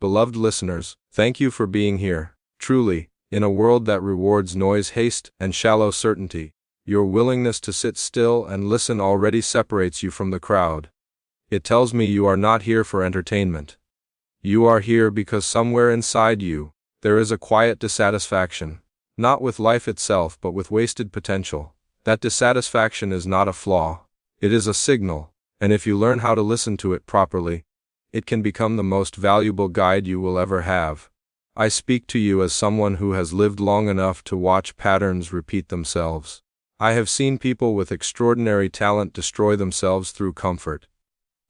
Beloved listeners, thank you for being here. Truly, in a world that rewards noise, haste, and shallow certainty, your willingness to sit still and listen already separates you from the crowd. It tells me you are not here for entertainment. You are here because somewhere inside you, there is a quiet dissatisfaction, not with life itself but with wasted potential. That dissatisfaction is not a flaw. It is a signal, and if you learn how to listen to it properly, it can become the most valuable guide you will ever have. I speak to you as someone who has lived long enough to watch patterns repeat themselves. I have seen people with extraordinary talent destroy themselves through comfort.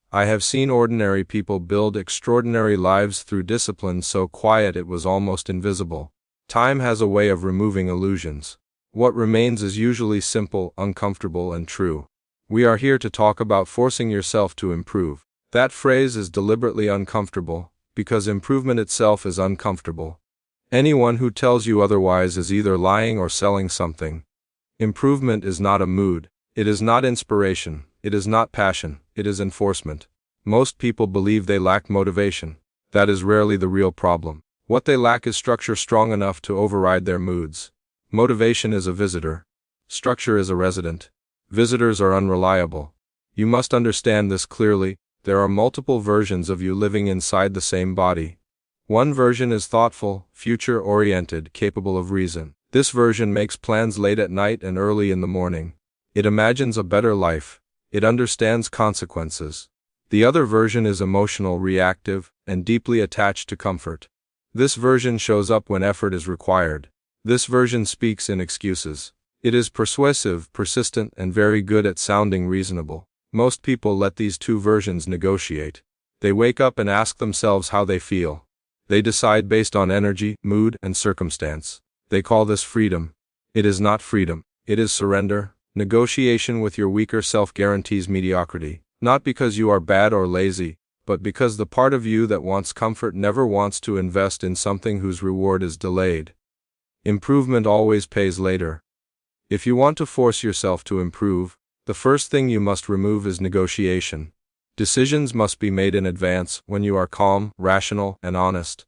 I have seen ordinary people build extraordinary lives through discipline so quiet it was almost invisible. Time has a way of removing illusions. What remains is usually simple, uncomfortable, and true. We are here to talk about forcing yourself to improve. That phrase is deliberately uncomfortable, because improvement itself is uncomfortable. Anyone who tells you otherwise is either lying or selling something. Improvement is not a mood. It is not inspiration. It is not passion. It is enforcement. Most people believe they lack motivation. That is rarely the real problem. What they lack is structure strong enough to override their moods. Motivation is a visitor. Structure is a resident. Visitors are unreliable. You must understand this clearly. There are multiple versions of you living inside the same body. One version is thoughtful, future-oriented, capable of reason. This version makes plans late at night and early in the morning. It imagines a better life. It understands consequences. The other version is emotional, reactive, and deeply attached to comfort. This version shows up when effort is required. This version speaks in excuses. It is persuasive, persistent, and very good at sounding reasonable. Most people let these two versions negotiate. They wake up and ask themselves how they feel. They decide based on energy, mood, and circumstance. They call this freedom. It is not freedom. It is surrender. Negotiation with your weaker self guarantees mediocrity. Not because you are bad or lazy, but because the part of you that wants comfort never wants to invest in something whose reward is delayed. Improvement always pays later. If you want to force yourself to improve, the first thing you must remove is negotiation. Decisions must be made in advance when you are calm, rational, and honest.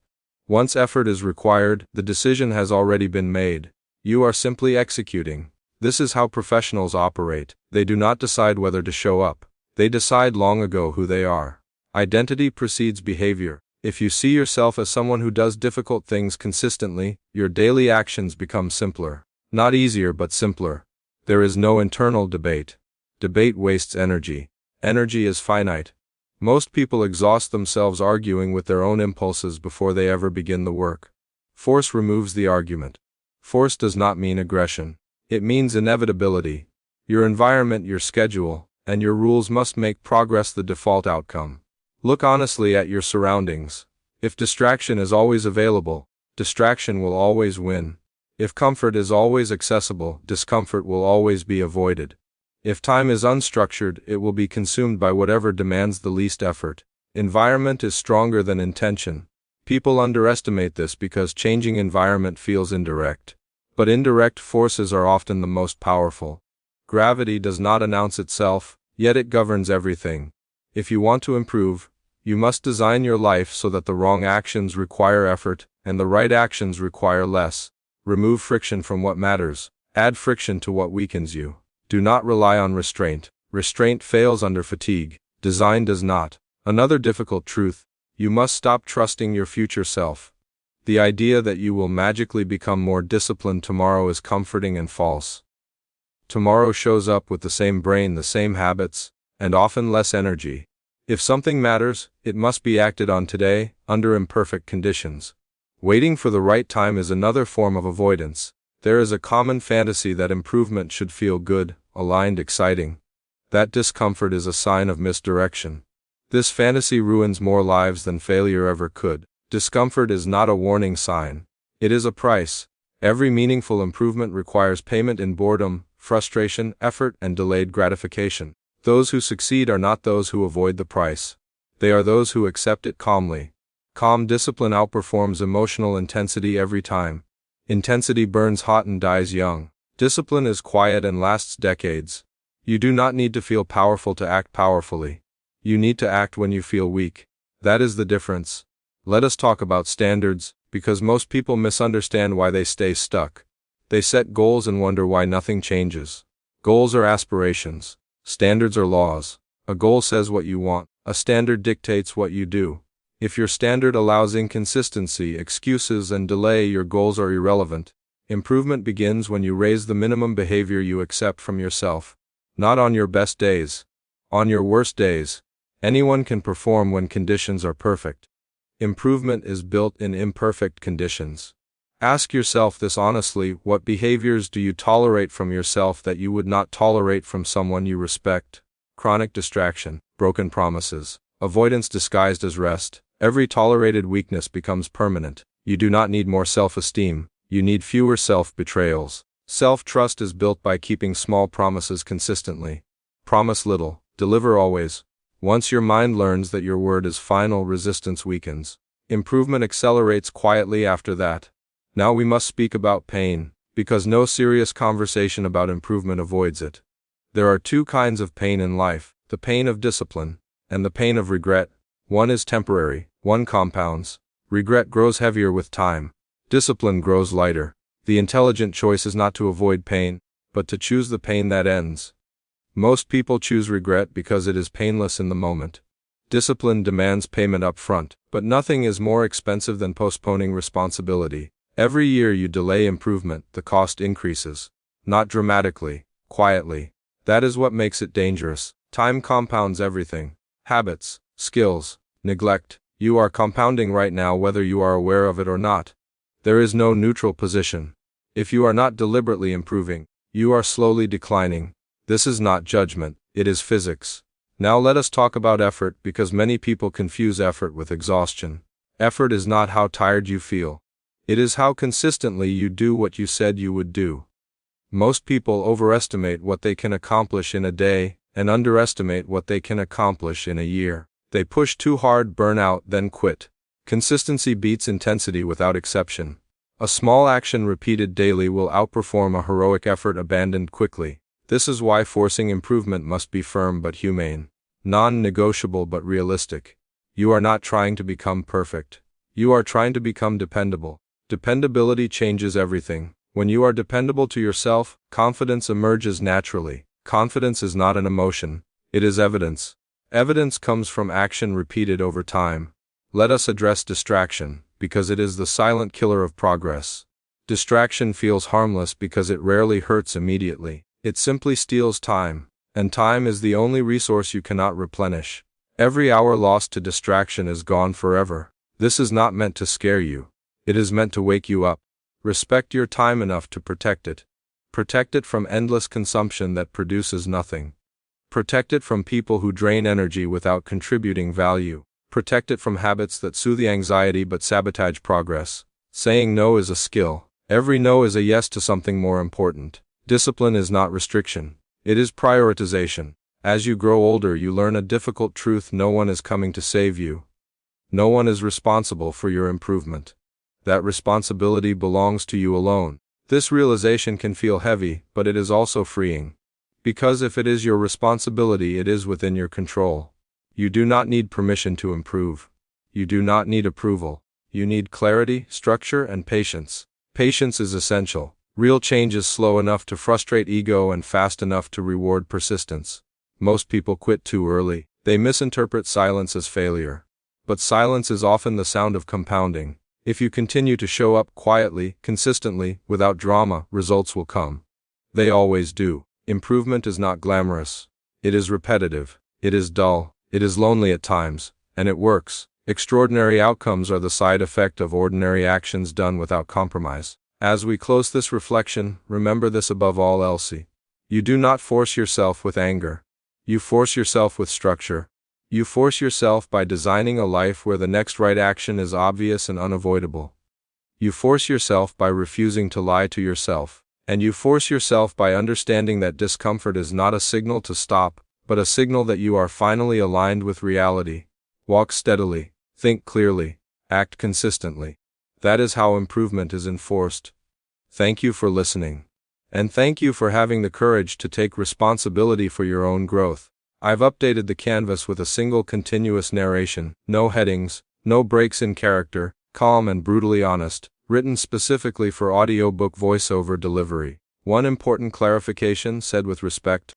Once effort is required, the decision has already been made. You are simply executing. This is how professionals operate. They do not decide whether to show up. They decide long ago who they are. Identity precedes behavior. If you see yourself as someone who does difficult things consistently, your daily actions become simpler. Not easier but simpler. There is no internal debate. Debate wastes energy. Energy is finite. Most people exhaust themselves arguing with their own impulses before they ever begin the work. Force removes the argument. Force does not mean aggression. It means inevitability. Your environment, your schedule, and your rules must make progress the default outcome. Look honestly at your surroundings. If distraction is always available, distraction will always win. If comfort is always accessible, discomfort will always be avoided. If time is unstructured, it will be consumed by whatever demands the least effort. Environment is stronger than intention. People underestimate this because changing environment feels indirect. But indirect forces are often the most powerful. Gravity does not announce itself, yet it governs everything. If you want to improve, you must design your life so that the wrong actions require effort, and the right actions require less. Remove friction from what matters. Add friction to what weakens you. Do not rely on restraint. Restraint fails under fatigue. Design does not. Another difficult truth: you must stop trusting your future self. The idea that you will magically become more disciplined tomorrow is comforting and false. Tomorrow shows up with the same brain, the same habits, and often less energy. If something matters, it must be acted on today, under imperfect conditions. Waiting for the right time is another form of avoidance. There is a common fantasy that improvement should feel good, aligned, exciting. That discomfort is a sign of misdirection. This fantasy ruins more lives than failure ever could. Discomfort is not a warning sign. It is a price. Every meaningful improvement requires payment in boredom, frustration, effort, and delayed gratification. Those who succeed are not those who avoid the price. They are those who accept it calmly. Calm discipline outperforms emotional intensity every time. Intensity burns hot and dies young. Discipline is quiet and lasts decades. You do not need to feel powerful to act powerfully. You need to act when you feel weak. That is the difference. Let us talk about standards, because most people misunderstand why they stay stuck. They set goals and wonder why nothing changes. Goals are aspirations. Standards are laws. A goal says what you want. A standard dictates what you do. If your standard allows inconsistency, excuses, and delay, your goals are irrelevant. Improvement begins when you raise the minimum behavior you accept from yourself. Not on your best days. On your worst days. Anyone can perform when conditions are perfect. Improvement is built in imperfect conditions. Ask yourself this honestly: what behaviors do you tolerate from yourself that you would not tolerate from someone you respect? Chronic distraction, broken promises, avoidance disguised as rest. Every tolerated weakness becomes permanent. You do not need more self-esteem, you need fewer self-betrayals. Self-trust is built by keeping small promises consistently. Promise little, deliver always. Once your mind learns that your word is final, resistance weakens. Improvement accelerates quietly after that. Now we must speak about pain, because no serious conversation about improvement avoids it. There are two kinds of pain in life: the pain of discipline, and the pain of regret. One is temporary, one compounds. Regret grows heavier with time. Discipline grows lighter. The intelligent choice is not to avoid pain, but to choose the pain that ends. Most people choose regret because it is painless in the moment. Discipline demands payment up front, but nothing is more expensive than postponing responsibility. Every year you delay improvement, the cost increases. Not dramatically, quietly. That is what makes it dangerous. Time compounds everything. Habits, skills, neglect. You are compounding right now whether you are aware of it or not. There is no neutral position. If you are not deliberately improving, you are slowly declining. This is not judgment, it is physics. Now let us talk about effort, because many people confuse effort with exhaustion. Effort is not how tired you feel. It is how consistently you do what you said you would do. Most people overestimate what they can accomplish in a day, and underestimate what they can accomplish in a year. They push too hard, burn out, then quit. Consistency beats intensity without exception. A small action repeated daily will outperform a heroic effort abandoned quickly. This is why forcing improvement must be firm but humane. Non-negotiable but realistic. You are not trying to become perfect. You are trying to become dependable. Dependability changes everything. When you are dependable to yourself, confidence emerges naturally. Confidence is not an emotion, it is evidence. Evidence comes from action repeated over time. Let us address distraction, because it is the silent killer of progress. Distraction feels harmless because it rarely hurts immediately. It simply steals time, and time is the only resource you cannot replenish. Every hour lost to distraction is gone forever. This is not meant to scare you. It is meant to wake you up. Respect your time enough to protect it. Protect it from endless consumption that produces nothing. Protect it from people who drain energy without contributing value. Protect it from habits that soothe anxiety but sabotage progress. Saying no is a skill. Every no is a yes to something more important. Discipline is not restriction. It is prioritization. As you grow older, you learn a difficult truth: no one is coming to save you. No one is responsible for your improvement. That responsibility belongs to you alone. This realization can feel heavy, but it is also freeing. Because if it is your responsibility, it is within your control. You do not need permission to improve. You do not need approval. You need clarity, structure, and patience. Patience is essential. Real change is slow enough to frustrate ego and fast enough to reward persistence. Most people quit too early. They misinterpret silence as failure. But silence is often the sound of compounding. If you continue to show up quietly, consistently, without drama, results will come. They always do. Improvement is not glamorous. It is repetitive. It is dull. It is lonely at times, and it works. Extraordinary outcomes are the side effect of ordinary actions done without compromise. As we close this reflection, remember this above all else. You do not force yourself with anger. You force yourself with structure. You force yourself by designing a life where the next right action is obvious and unavoidable. You force yourself by refusing to lie to yourself. And you force yourself by understanding that discomfort is not a signal to stop, but a signal that you are finally aligned with reality. Walk steadily, think clearly, act consistently. That is how improvement is enforced. Thank you for listening. And thank you for having the courage to take responsibility for your own growth. I've updated the canvas with a single continuous narration, no headings, No breaks in character, calm and brutally honest, written specifically for audiobook voiceover delivery. One important clarification said with respect,